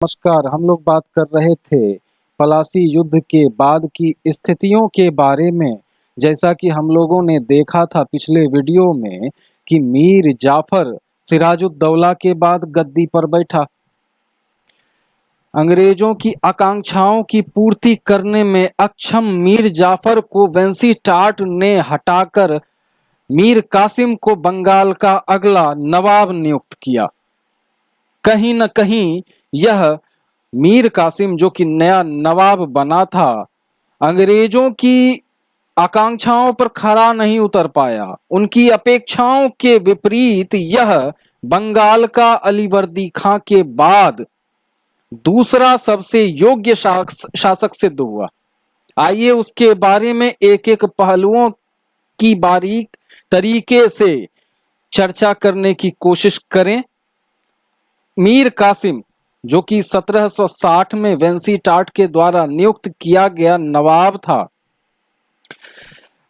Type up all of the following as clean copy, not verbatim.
नमस्कार। हम लोग बात कर रहे थे पलासी युद्ध के बाद की स्थितियों के बारे में। जैसा कि हम लोगों ने देखा था पिछले वीडियो में कि मीर जाफर सिराजुद्दौला के बाद गद्दी पर बैठा। अंग्रेजों की आकांक्षाओं की पूर्ति करने में अक्षम मीर जाफर को वेंसीटाट ने हटाकर मीर कासिम को बंगाल का अगला नवाब नियुक्त किया। कहीं न कहीं यह मीर कासिम जो कि नया नवाब बना था, अंग्रेजों की आकांक्षाओं पर खरा नहीं उतर पाया। उनकी अपेक्षाओं के विपरीत यह बंगाल का अलीवर्दी खां के बाद दूसरा सबसे योग्य शासक सिद्ध हुआ। आइए उसके बारे में एक एक पहलुओं की बारीक तरीके से चर्चा करने की कोशिश करें। मीर कासिम जो कि 1760 में वेंसीटाट के द्वारा नियुक्त किया गया नवाब था,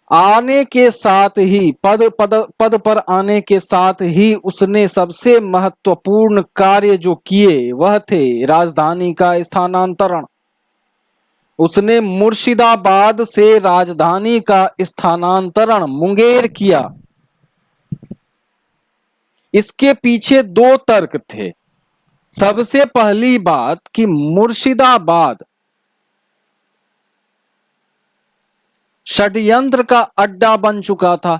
आने के साथ ही पद पर आने के साथ ही उसने सबसे महत्वपूर्ण कार्य जो किए वह थे राजधानी का स्थानांतरण। उसने मुर्शिदाबाद से राजधानी का स्थानांतरण मुंगेर किया। इसके पीछे दो तर्क थे। सबसे पहली बात कि मुर्शिदाबाद षड्यंत्र का अड्डा बन चुका था।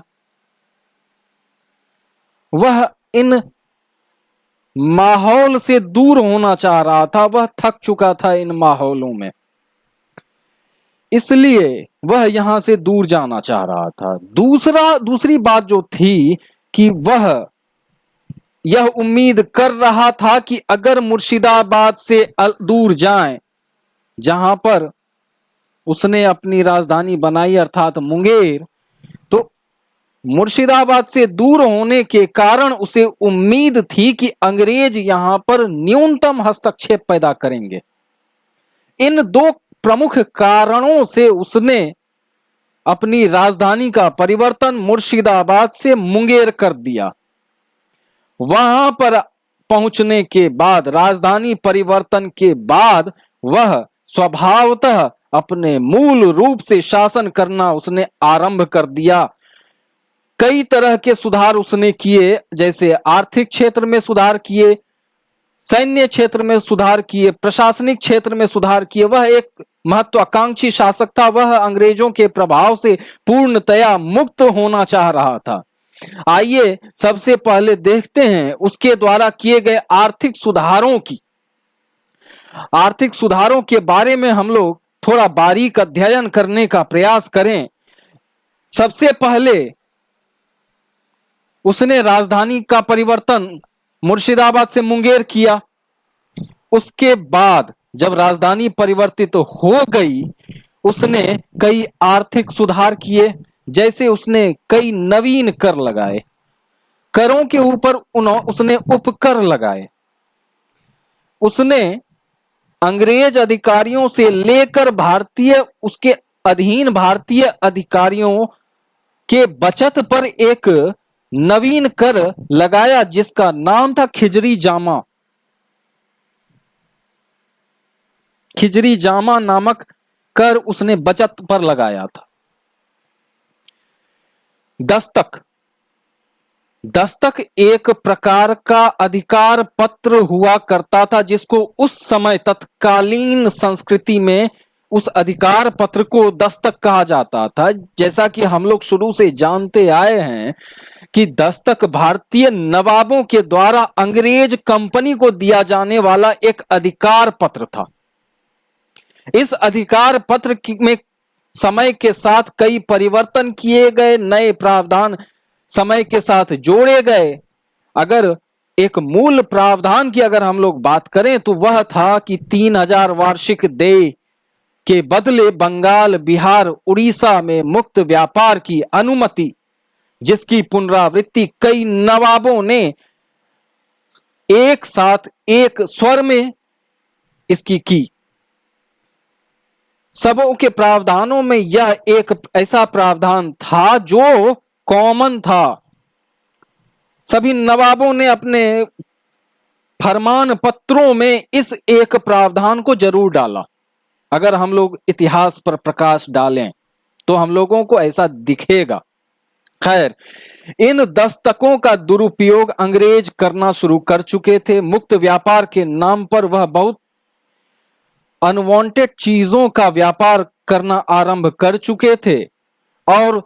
वह इन माहौल से दूर होना चाह रहा था, वह थक चुका था इन माहौलों में, इसलिए वह यहां से दूर जाना चाह रहा था। दूसरी बात जो थी कि वह यह उम्मीद कर रहा था कि अगर मुर्शिदाबाद से दूर जाएं, जहां पर उसने अपनी राजधानी बनाई अर्थात मुंगेर, तो मुर्शिदाबाद से दूर होने के कारण उसे उम्मीद थी कि अंग्रेज यहां पर न्यूनतम हस्तक्षेप पैदा करेंगे। इन दो प्रमुख कारणों से उसने अपनी राजधानी का परिवर्तन मुर्शिदाबाद से मुंगेर कर दिया। वहां पर पहुंचने के बाद, राजधानी परिवर्तन के बाद, वह स्वभावतः अपने मूल रूप से शासन करना उसने आरंभ कर दिया। कई तरह के सुधार उसने किए, जैसे आर्थिक क्षेत्र में सुधार किए, सैन्य क्षेत्र में सुधार किए, प्रशासनिक क्षेत्र में सुधार किए। वह एक महत्वाकांक्षी शासक था। वह अंग्रेजों के प्रभाव से पूर्णतया मुक्त होना चाह रहा था। आइए सबसे पहले देखते हैं उसके द्वारा किए गए आर्थिक सुधारों के बारे में हम लोग थोड़ा बारीक अध्ययन करने का प्रयास करें। सबसे पहले उसने राजधानी का परिवर्तन मुर्शिदाबाद से मुंगेर किया। उसके बाद जब राजधानी परिवर्तित हो गई, उसने कई आर्थिक सुधार किए, जैसे उसने कई नवीन कर लगाए, करों के ऊपर उसने उपकर लगाए। उसने अंग्रेज अधिकारियों से लेकर उसके अधीन भारतीय अधिकारियों के बचत पर एक नवीन कर लगाया जिसका नाम था खिजरी जामा। खिजरी जामा नामक कर उसने बचत पर लगाया था। दस्तक एक प्रकार का अधिकार पत्र हुआ करता था, जिसको उस समय तत्कालीन संस्कृति में उस अधिकार पत्र को दस्तक कहा जाता था। जैसा कि हम लोग शुरू से जानते आए हैं कि दस्तक भारतीय नवाबों के द्वारा अंग्रेज कंपनी को दिया जाने वाला एक अधिकार पत्र था। इस अधिकार पत्र में समय के साथ कई परिवर्तन किए गए, नए प्रावधान समय के साथ जोड़े गए। अगर एक मूल प्रावधान की अगर हम लोग बात करें तो वह था कि 3000 वार्षिक देय के बदले बंगाल, बिहार, उड़ीसा में मुक्त व्यापार की अनुमति, जिसकी पुनरावृत्ति कई नवाबों ने एक साथ एक स्वर में इसकी की। सबों के प्रावधानों में यह एक ऐसा प्रावधान था जो कॉमन था। सभी नवाबों ने अपने फरमान पत्रों में इस एक प्रावधान को जरूर डाला। अगर हम लोग इतिहास पर प्रकाश डालें तो हम लोगों को ऐसा दिखेगा। खैर, इन दस्तकों का दुरुपयोग अंग्रेज करना शुरू कर चुके थे। मुक्त व्यापार के नाम पर वह बहुत अनवांटेड चीजों का व्यापार करना आरंभ कर चुके थे और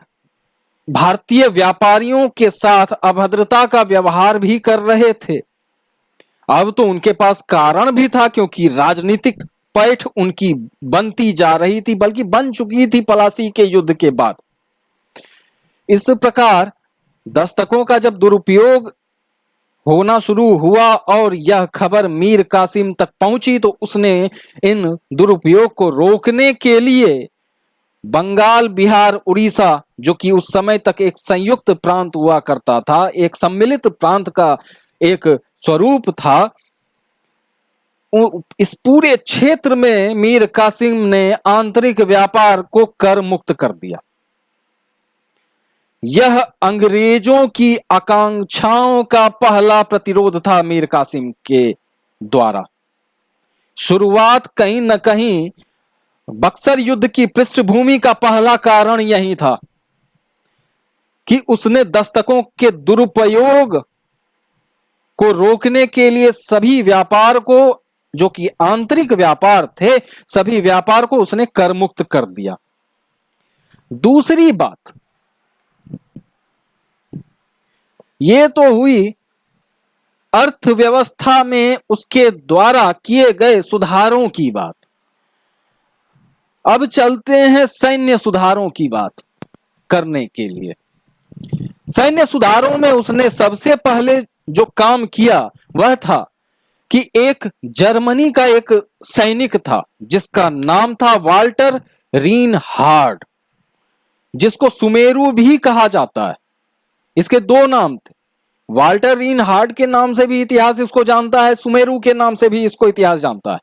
भारतीय व्यापारियों के साथ अभद्रता का व्यवहार भी कर रहे थे। अब तो उनके पास कारण भी था, क्योंकि राजनीतिक पैठ उनकी बनती जा रही थी, बल्कि बन चुकी थी पलासी के युद्ध के बाद। इस प्रकार दस्तकों का जब दुरुपयोग होना शुरू हुआ और यह खबर मीर कासिम तक पहुंची, तो उसने इन दुरुपयोग को रोकने के लिए बंगाल, बिहार, उड़ीसा, जो कि उस समय तक एक संयुक्त प्रांत हुआ करता था, एक सम्मिलित प्रांत का एक स्वरूप था, इस पूरे क्षेत्र में मीर कासिम ने आंतरिक व्यापार को कर मुक्त कर दिया। यह अंग्रेजों की आकांक्षाओं का पहला प्रतिरोध था मीर कासिम के द्वारा। शुरुआत कहीं न कहीं बक्सर युद्ध की पृष्ठभूमि का पहला कारण यही था कि उसने दस्तकों के दुरुपयोग को रोकने के लिए सभी व्यापार को, जो कि आंतरिक व्यापार थे, सभी व्यापार को उसने कर मुक्त कर दिया। दूसरी बात ये तो हुई अर्थव्यवस्था में उसके द्वारा किए गए सुधारों की बात। अब चलते हैं सैन्य सुधारों की बात करने के लिए। सैन्य सुधारों में उसने सबसे पहले जो काम किया वह था कि एक जर्मनी का एक सैनिक था जिसका नाम था वाल्टर रीनहार्ड, जिसको सुमेरु भी कहा जाता है। इसके दो नाम थे। वाल्टर रीनहार्ड के नाम से भी इतिहास इसको जानता है, सुमेरु के नाम से भी इसको इतिहास जानता है।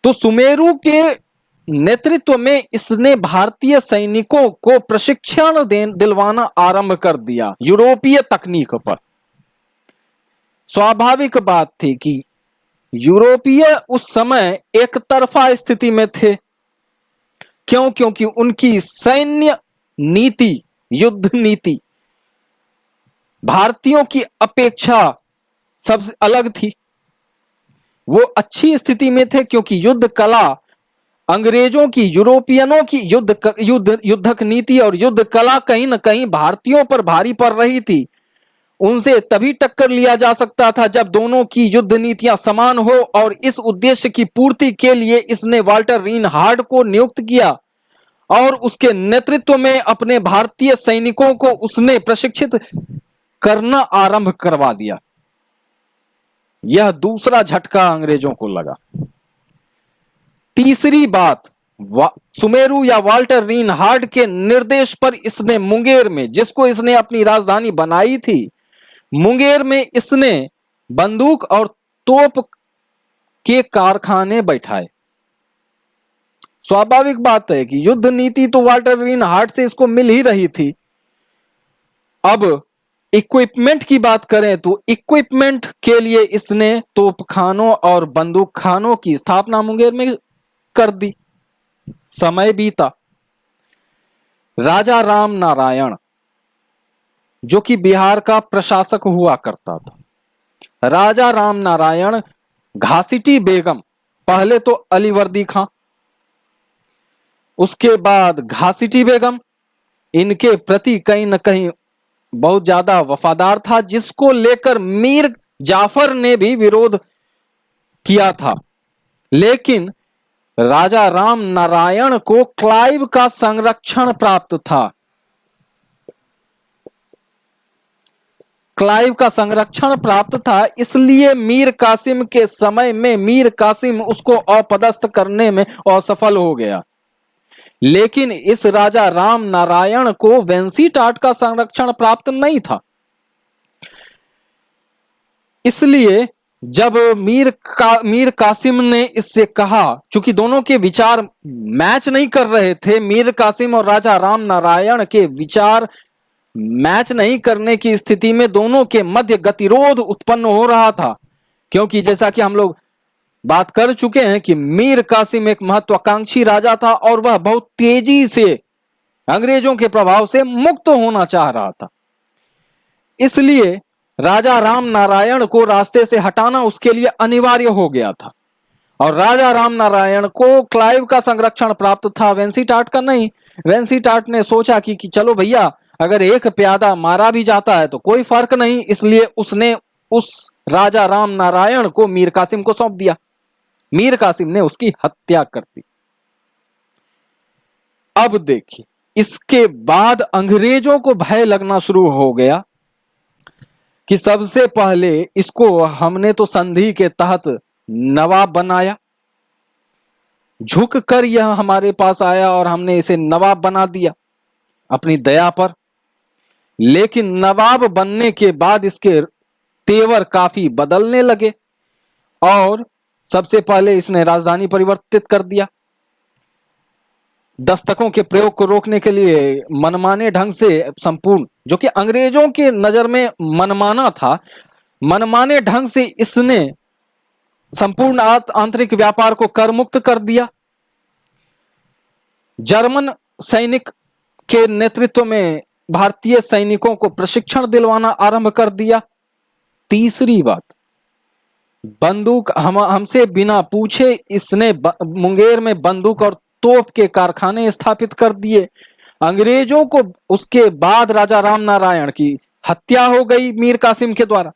तो सुमेरु के नेतृत्व में इसने भारतीय सैनिकों को प्रशिक्षण दिलवाना आरंभ कर दिया यूरोपीय तकनीक पर। स्वाभाविक बात थी कि यूरोपीय उस समय एक तरफा स्थिति में थे। क्यों? क्योंकि उनकी सैन्य नीति, युद्ध नीति भारतीयों की अपेक्षा सबसे अलग थी। वो अच्छी स्थिति में थे क्योंकि युद्ध कला अंग्रेजों की, यूरोपियनों की युद्धक नीति और युद्ध कला कहीं न कहीं भारतीयों पर भारी पड़ रही थी। उनसे तभी टक्कर लिया जा सकता था जब दोनों की युद्ध नीतियां समान हो, और इस उद्देश्य की पूर्ति के लिए इसने वाल्टर रीनहार्ड को नियुक्त किया और उसके नेतृत्व में अपने भारतीय सैनिकों को उसने प्रशिक्षित करना आरंभ करवा दिया। यह दूसरा झटका अंग्रेजों को लगा। तीसरी बात, सुमेरु या वाल्टर रीनहार्ड के निर्देश पर इसने मुंगेर में, जिसको इसने अपनी राजधानी बनाई थी, मुंगेर में इसने बंदूक और तोप के कारखाने बैठाए। स्वाभाविक बात है कि युद्ध नीति तो वाल्टर रीनहार्ड से इसको मिल ही रही थी। अब इक्विपमेंट की बात करें तो इक्विपमेंट के लिए इसने तोपखानों और बंदूक खानों की स्थापना मुंगेर में कर दी। समय बीता। राजा राम नारायण, जो कि बिहार का प्रशासक हुआ करता था, राजा राम नारायण, घासीटी बेगम, पहले तो अलीवर्दी खां, उसके बाद घासीटी बेगम, इनके प्रति कहीं न कहीं बहुत ज्यादा वफादार था, जिसको लेकर मीर जाफर ने भी विरोध किया था। लेकिन राजा राम नारायण को क्लाइव का संरक्षण प्राप्त था। क्लाइव का संरक्षण प्राप्त था, इसलिए मीर कासिम के समय में मीर कासिम उसको अपदस्थ करने में असफल हो गया। लेकिन इस राजा राम नारायण को वेंसीटाट का संरक्षण प्राप्त नहीं था। इसलिए जब मीर कासिम ने इससे कहा, चूंकि दोनों के विचार मैच नहीं कर रहे थे, मीर कासिम और राजा राम नारायण के विचार मैच नहीं करने की स्थिति में दोनों के मध्य गतिरोध उत्पन्न हो रहा था। क्योंकि जैसा कि हम लोग बात कर चुके हैं कि मीर कासिम एक महत्वाकांक्षी राजा था और वह बहुत तेजी से अंग्रेजों के प्रभाव से मुक्त होना चाह रहा था। इसलिए राजा राम नारायण को रास्ते से हटाना उसके लिए अनिवार्य हो गया था। और राजा राम नारायण को क्लाइव का संरक्षण प्राप्त था, वेंसीटाट का नहीं। वेंसीटाट ने सोचा कि चलो भैया, अगर एक प्यादा मारा भी जाता है तो कोई फर्क नहीं, इसलिए उसने उस राजा राम नारायण को मीर कासिम को सौंप दिया। मीर कासिम ने उसकी हत्या कर दी। अब देखिए, इसके बाद अंग्रेजों को भय लगना शुरू हो गया कि सबसे पहले इसको हमने तो संधि के तहत नवाब बनाया, झुक कर यह हमारे पास आया और हमने इसे नवाब बना दिया अपनी दया पर। लेकिन नवाब बनने के बाद इसके तेवर काफी बदलने लगे और सबसे पहले इसने राजधानी परिवर्तित कर दिया। दस्तकों के प्रयोग को रोकने के लिए मनमाने ढंग से संपूर्ण, जो कि अंग्रेजों के नजर में मनमाना था, मनमाने ढंग से इसने संपूर्ण आंतरिक व्यापार को कर मुक्त कर दिया। जर्मन सैनिक के नेतृत्व में भारतीय सैनिकों को प्रशिक्षण दिलवाना आरंभ कर दिया। तीसरी बात, बंदूक हमसे बिना पूछे इसने मुंगेर में बंदूक और तोप के कारखाने स्थापित कर दिए। अंग्रेजों को उसके बाद राजा राम नारायण की हत्या हो गई मीर कासिम के द्वारा।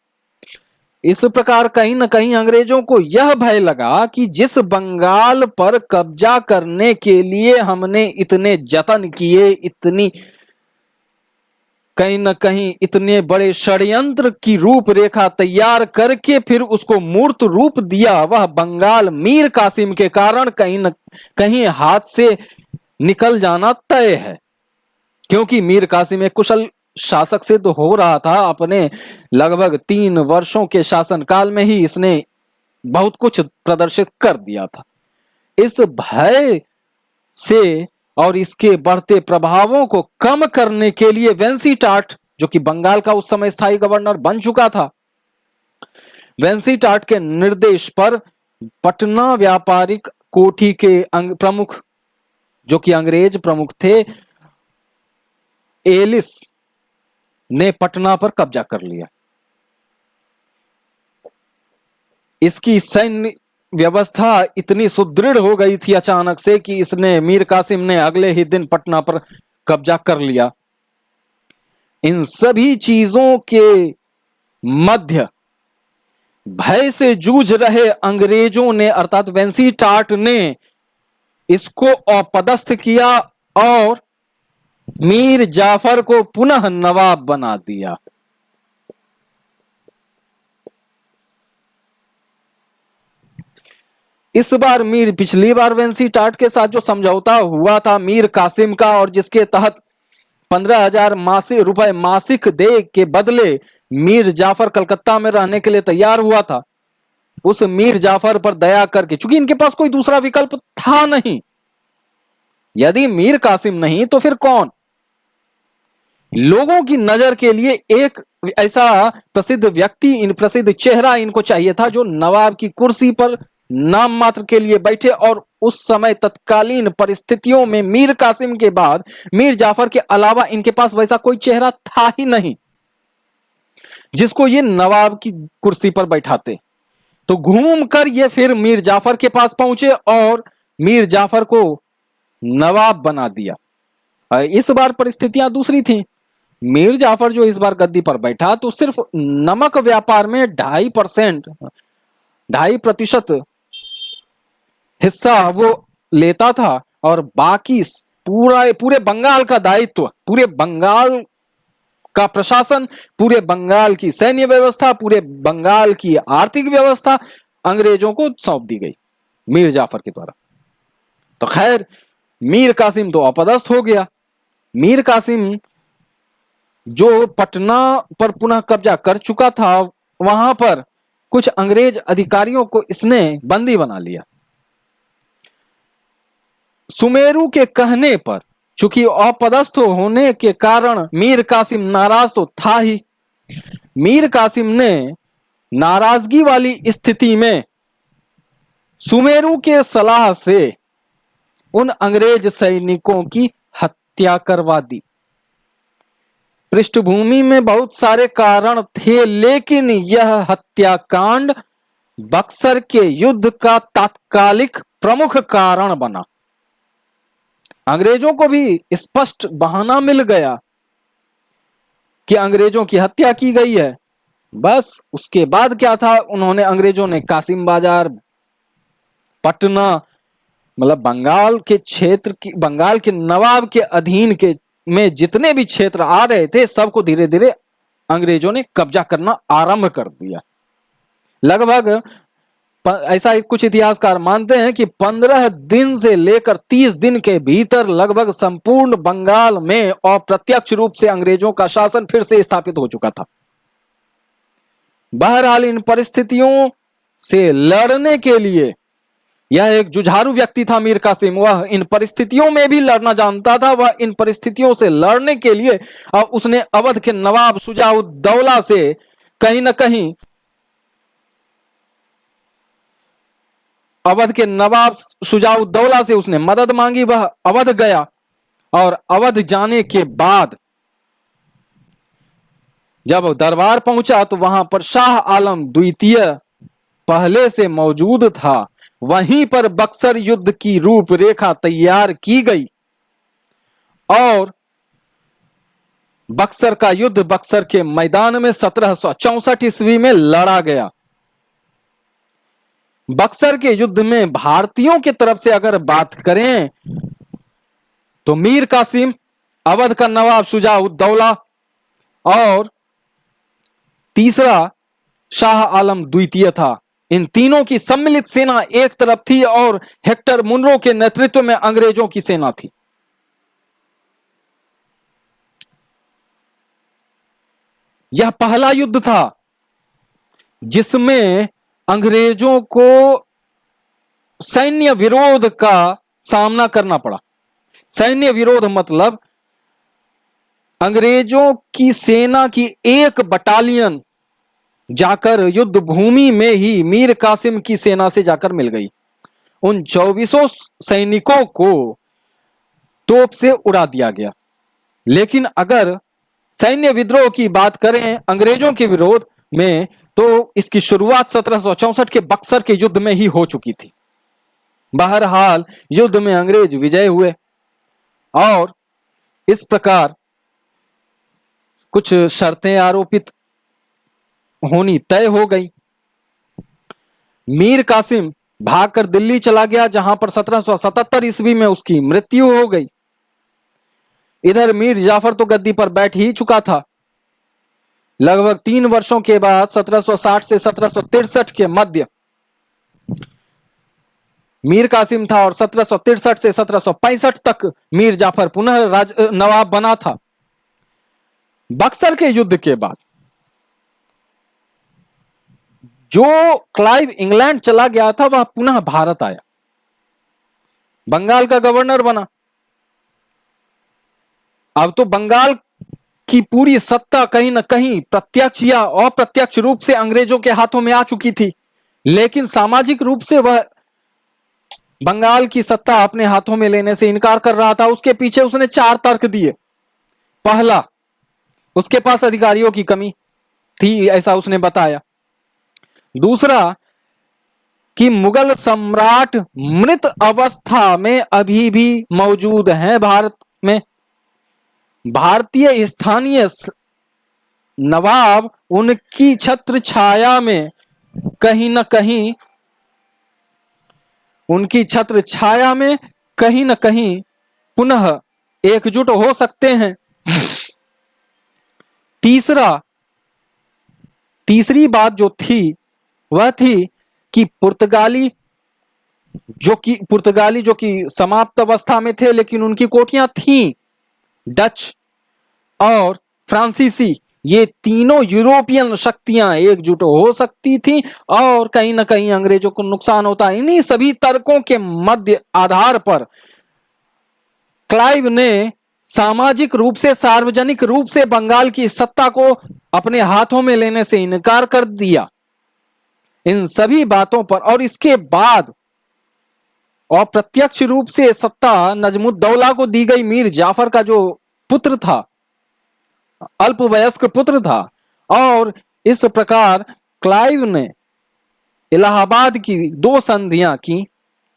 इस प्रकार कहीं न कहीं अंग्रेजों को यह भय लगा कि जिस बंगाल पर कब्जा करने के लिए हमने इतने जतन किए, इतनी कहीं न कहीं इतने बड़े षड्यंत्र की रूपरेखा तैयार करके फिर उसको मूर्त रूप दिया, वह बंगाल मीर कासिम के कारण कहीं न कहीं हाथ से निकल जाना तय है। क्योंकि मीर कासिम एक कुशल शासक सिद्ध हो रहा था। अपने लगभग 3 वर्षों के शासनकाल में ही इसने बहुत कुछ प्रदर्शित कर दिया था। इस भय से और इसके बढ़ते प्रभावों को कम करने के लिए वेंसीटाट, जो कि बंगाल का उस समय स्थायी गवर्नर बन चुका था, वेंसीटाट के निर्देश पर पटना व्यापारिक कोठी के प्रमुख, जो कि अंग्रेज प्रमुख थे, एलिस ने पटना पर कब्जा कर लिया। इसकी सैन्य व्यवस्था इतनी सुदृढ़ हो गई थी अचानक से कि इसने मीर कासिम ने अगले ही दिन पटना पर कब्जा कर लिया। इन सभी चीजों के मध्य भय से जूझ रहे अंग्रेजों ने अर्थात वेंसीटाट ने इसको अपदस्थ किया और मीर जाफर को पुनः नवाब बना दिया। इस बार पिछली बार वेंसीटाट के साथ जो समझौता हुआ था मीर कासिम का, और जिसके तहत 15,000 रुपए मासिक दे के बदले मीर जाफर कलकत्ता में रहने के लिए तैयार हुआ था, उस मीर जाफर पर दया करके, चूंकि इनके पास कोई दूसरा विकल्प था नहीं, यदि मीर कासिम नहीं तो फिर कौन, लोगों की नजर के लिए एक ऐसा प्रसिद्ध व्यक्ति, प्रसिद्ध चेहरा इनको चाहिए था जो नवाब की कुर्सी पर नाम मात्र के लिए बैठे। और उस समय तत्कालीन परिस्थितियों में मीर कासिम के बाद मीर जाफर के अलावा इनके पास वैसा कोई चेहरा था ही नहीं जिसको ये नवाब की कुर्सी पर बैठाते। तो घूम कर ये फिर मीर जाफर के पास पहुंचे और मीर जाफर को नवाब बना दिया। इस बार परिस्थितियां दूसरी थी। मीर जाफर जो इस बार गद्दी पर बैठा तो सिर्फ नमक व्यापार में 2.5% हिस्सा वो लेता था और बाकी पूरे बंगाल का दायित्व, पूरे बंगाल का प्रशासन, पूरे बंगाल की सैन्य व्यवस्था, पूरे बंगाल की आर्थिक व्यवस्था अंग्रेजों को सौंप दी गई मीर जाफर के द्वारा। तो खैर मीर कासिम तो अपदस्थ हो गया। मीर कासिम जो पटना पर पुनः कब्जा कर चुका था, वहां पर कुछ अंग्रेज अधिकारियों को इसने बंदी बना लिया। सुमेरु के कहने पर, चूंकि अपदस्थ होने के कारण मीर कासिम नाराज तो था ही, मीर कासिम ने नाराजगी वाली स्थिति में सुमेरु के सलाह से उन अंग्रेज सैनिकों की हत्या करवा दी। पृष्ठभूमि में बहुत सारे कारण थे, लेकिन यह हत्याकांड बक्सर के युद्ध का तात्कालिक प्रमुख कारण बना। अंग्रेजों को भी स्पष्ट बहाना मिल गया कि अंग्रेजों की हत्या की गई है। बस उसके बाद क्या था, उन्होंने अंग्रेजों ने कासिम बाजार, पटना, मतलब बंगाल के क्षेत्र की, बंगाल के नवाब के अधीन के में जितने भी क्षेत्र आ रहे थे सबको धीरे धीरे अंग्रेजों ने कब्जा करना आरंभ कर दिया। लगभग ऐसा कुछ इतिहासकार मानते हैं कि 15 दिन से लेकर 30 दिन के भीतर लगभग संपूर्ण बंगाल में अप्रत्यक्ष रूप से अंग्रेजों का शासन फिर से स्थापित हो चुका था। बहरहाल इन परिस्थितियों से लड़ने के लिए यह एक जुझारू व्यक्ति था मीर कासिम। वह इन परिस्थितियों में भी लड़ना जानता था। वह इन परिस्थितियों से लड़ने के लिए उसने अवध के नवाब शुजाउद्दौला से कहीं ना कहीं अवध के नवाब शुजाउद्दौला से उसने मदद मांगी। वह अवध गया और अवध जाने के बाद जब दरबार पहुंचा तो वहां पर शाह आलम द्वितीय पहले से मौजूद था। वहीं पर बक्सर युद्ध की रूपरेखा तैयार की गई और बक्सर का युद्ध बक्सर के मैदान में 1764 ईस्वी में लड़ा गया। बक्सर के युद्ध में भारतीयों की तरफ से अगर बात करें तो मीर कासिम, अवध का नवाब शुजाउद्दौला और तीसरा शाह आलम द्वितीय था। इन तीनों की सम्मिलित सेना एक तरफ थी और हेक्टर मुनरो के नेतृत्व में अंग्रेजों की सेना थी। यह पहला युद्ध था जिसमें अंग्रेजों को सैन्य विरोध का सामना करना पड़ा। सैन्य विरोध मतलब अंग्रेजों की सेना की एक बटालियन जाकर युद्ध भूमि में ही मीर कासिम की सेना से जाकर मिल गई। उन 2400 सैनिकों को तोप से उड़ा दिया गया। लेकिन अगर सैन्य विद्रोह की बात करें अंग्रेजों के विरोध में तो इसकी शुरुआत 1764 के बक्सर के युद्ध में ही हो चुकी थी। बहरहाल युद्ध में अंग्रेज विजय हुए और इस प्रकार कुछ शर्तें आरोपित होनी तय हो गई। मीर कासिम भागकर दिल्ली चला गया जहां पर 1777 ईस्वी में उसकी मृत्यु हो गई। इधर मीर जाफर तो गद्दी पर बैठ ही चुका था। लगभग 3 वर्षों के बाद 1760 से 1763 के मध्य मीर कासिम था और 1763 से 1765 तक मीर जाफर पुनः नवाब बना था। बक्सर के युद्ध के बाद जो क्लाइव इंग्लैंड चला गया था वह पुनः भारत आया, बंगाल का गवर्नर बना। अब तो बंगाल की पूरी सत्ता कहीं ना कहीं प्रत्यक्ष या अप्रत्यक्ष रूप से अंग्रेजों के हाथों में आ चुकी थी, लेकिन सामाजिक रूप से वह बंगाल की सत्ता अपने हाथों में लेने से इनकार कर रहा था। उसके पीछे उसने 4 तर्क दिए। पहला, उसके पास अधिकारियों की कमी थी, ऐसा उसने बताया। दूसरा कि मुगल सम्राट मृत अवस्था में अभी भी मौजूद हैं भारत में। भारतीय स्थानीय नवाब उनकी छत्र छाया में कहीं ना कहीं पुनः एकजुट हो सकते हैं। तीसरी बात जो थी वह थी कि पुर्तगाली जो कि समाप्त अवस्था में थे लेकिन उनकी कोठियां थीं, डच और फ्रांसीसी, ये तीनों यूरोपियन शक्तियां एकजुट हो सकती थीं और कहीं ना कहीं अंग्रेजों को नुकसान होता। इन्हीं सभी तर्कों के मध्य आधार पर क्लाइव ने सामाजिक रूप से, सार्वजनिक रूप से बंगाल की सत्ता को अपने हाथों में लेने से इनकार कर दिया। इन सभी बातों पर और इसके बाद अप्रत्यक्ष रूप से सत्ता नजमुद्दौला को दी गई मीर जाफर का जो पुत्र था, अल्पवयस्क पुत्र था। और इस प्रकार क्लाइव ने इलाहाबाद की दो संधियां की,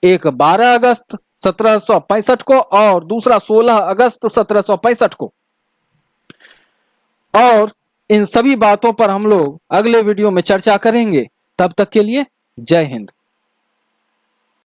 एक 12 अगस्त 1765 को और दूसरा 16 अगस्त 1765 को। और इन सभी बातों पर हम लोग अगले वीडियो में चर्चा करेंगे। तब तक के लिए जय हिंद।